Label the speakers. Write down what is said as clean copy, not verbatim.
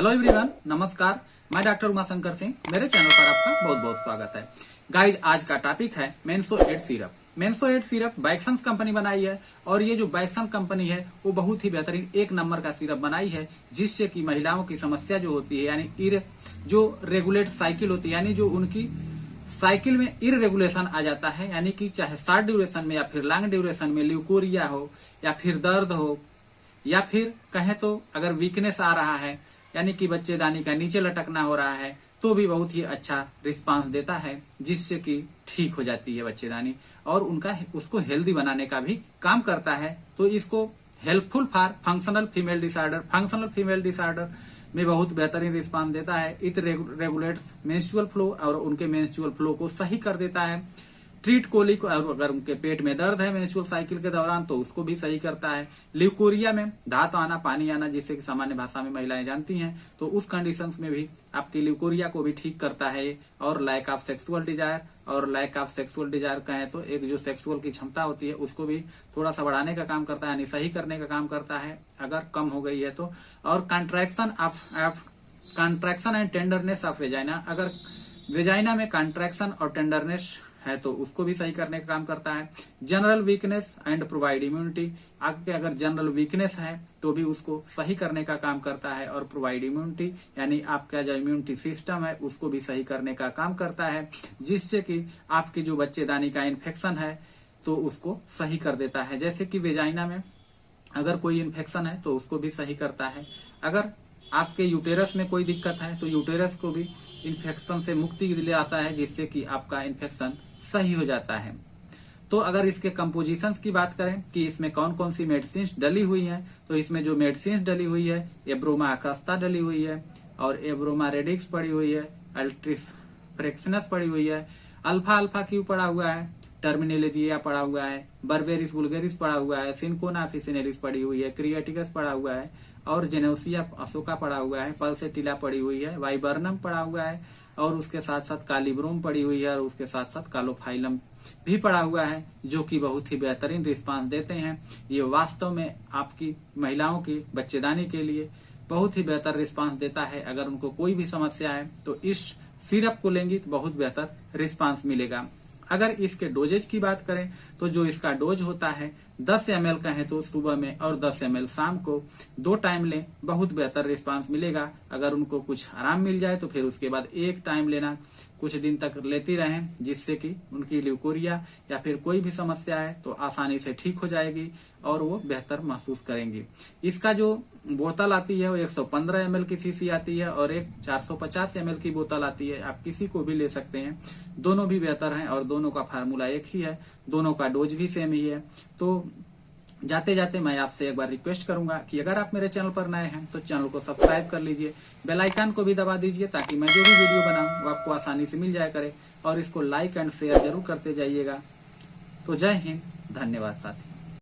Speaker 1: Hello everyone, नमस्कार। मैं doctor Umashankar Singh, मेरे चैनल पर आपका बहुत बहुत स्वागत है। गाइज, आज का टॉपिक है मेंसो एड सिरप। मेंसो एड सिरप बैक्संस कंपनी बनाई है और ये जो बैक्सन कंपनी है वो बहुत ही बेहतरीन एक नंबर का सिरप बनाई है, जिससे कि महिलाओं की समस्या जो होती है यानी जो रेगुलेट साइकिल होती है, यानी जो उनकी साइकिल में इरेगुलेशन आ जाता है, यानी कि चाहे शॉर्ट ड्यूरेशन में या फिर लॉन्ग ड्यूरेशन में ल्यूकोरिया हो या फिर दर्द हो या फिर कहें तो अगर वीकनेस आ रहा है यानी कि बच्चेदानी का नीचे लटकना हो रहा है, तो भी बहुत ही अच्छा रिस्पांस देता है, जिससे कि ठीक हो जाती है बच्चेदानी और उसको हेल्दी बनाने का भी काम करता है। तो इसको helpful for functional female disorder में बहुत बेहतरीन रिस्पांस देता है। इट रेगुलेट्स मेंस्ट्रुअल फ्लो और उनके मेंस्ट्रुअल फ्लो को सही कर देता है। ट्रीट कोलिक, और अगर उनके पेट में दर्द है मेंस्ट्रुअल साइकिल के दौरान तो उसको भी सही करता है। ल्यूकोरिया में धात आना, पानी आना, जिसे कि सामान्य भाषा में महिलाएं जानती हैं, तो उस कंडीशंस में भी आपकी ल्यूकोरिया को भी ठीक करता है। और लैक ऑफ सेक्सुअल डिजायर कहें तो एक जो सेक्सुअल की क्षमता होती है उसको भी थोड़ा सा बढ़ाने का काम करता है, यानी सही करने का काम करता है अगर कम हो गई है तो। और contraction and tenderness of vagina, अगर वेजाइना में कॉन्ट्रैक्शन और टेंडरनेस है तो उसको भी सही करने का काम करता है। General weakness and provide immunity, आपके अगर जनरल वीकनेस है तो भी उसको सही करने का काम करता है। और प्रोवाइड इम्यूनिटी यानी आपका जो इम्यूनिटी सिस्टम है उसको भी सही करने का काम करता है, जिससे कि आपकी जो बच्चेदानी का इन्फेक्शन है तो उसको सही कर देता है। जैसे कि वेजाइना में अगर कोई इन्फेक्शन है तो उसको भी सही करता है। अगर आपके यूटेरस में कोई दिक्कत है तो यूटेरस को भी इन्फेक्शन से मुक्ति दिलाता है, जिससे कि आपका इन्फेक्शन सही हो जाता है। तो अगर इसके कंपोजिशंस की बात करें कि इसमें कौन कौन सी मेडिसिन डली हुई हैं, तो इसमें जो मेडिसिन डली हुई है एब्रोमा अकस्ता डली हुई है और एब्रोमा रेडिक्स पड़ी हुई है, अल्ट्रिस फ्रेक्सनस पड़ी हुई है, अल्फा अल्फा क्यू पड़ा हुआ है, टर्मिनेलिया पड़ा हुआ है, बर्बेरिस वुल्गेरिस पड़ा हुआ है, सिनकोना ऑफिसिनेलिस पड़ी हुई है, क्रिएटिकस पड़ा हुआ है और जेनेसिया अशोका पड़ा हुआ है, पल्सेटिला पड़ी हुई है, वाइबर्नम पड़ा हुआ है और उसके साथ साथ कालीब्रोम पड़ी हुई है और उसके साथ साथ कालोफाइलम भी पड़ा हुआ है, जो कि बहुत ही बेहतरीन रिस्पांस देते हैं। ये वास्तव में आपकी महिलाओं की बच्चेदानी के लिए बहुत ही बेहतर रिस्पांस देता है। अगर उनको कोई भी समस्या है तो इस सिरप को लेंगी तो बहुत बेहतर रिस्पांस मिलेगा। अगर इसके डोजेज की बात करें तो जो इसका डोज होता है 10 ml कहें तो सुबह में और 10 ml शाम को, 2 टाइम लें, बहुत बेहतर रिस्पांस मिलेगा। अगर उनको कुछ आराम मिल जाए तो फिर उसके बाद एक टाइम लेना कुछ दिन तक लेती रहें, जिससे कि उनकी ल्यूकोरिया या फिर कोई भी समस्या है तो आसानी से ठीक हो जाएगी और वो बेहतर महसूस करेंगी। इसका जो बोतल आती है वो 115 ml की शीशी आती है और एक 450 ml की बोतल आती है। आप किसी को भी ले सकते हैं, दोनों भी बेहतर हैं और दोनों का फार्मूला एक ही है, दोनों का डोज भी सेम ही है। तो जाते जाते मैं आपसे एक बार रिक्वेस्ट करूंगा कि अगर आप मेरे चैनल पर नए हैं तो चैनल को सब्सक्राइब कर लीजिए, बेल आइकन को भी दबा दीजिए ताकि मैं जो भी वीडियो बनाऊं वो आपको आसानी से मिल जाया करे, और इसको लाइक एंड शेयर जरूर करते जाइएगा। तो जय हिंद, धन्यवाद साथी।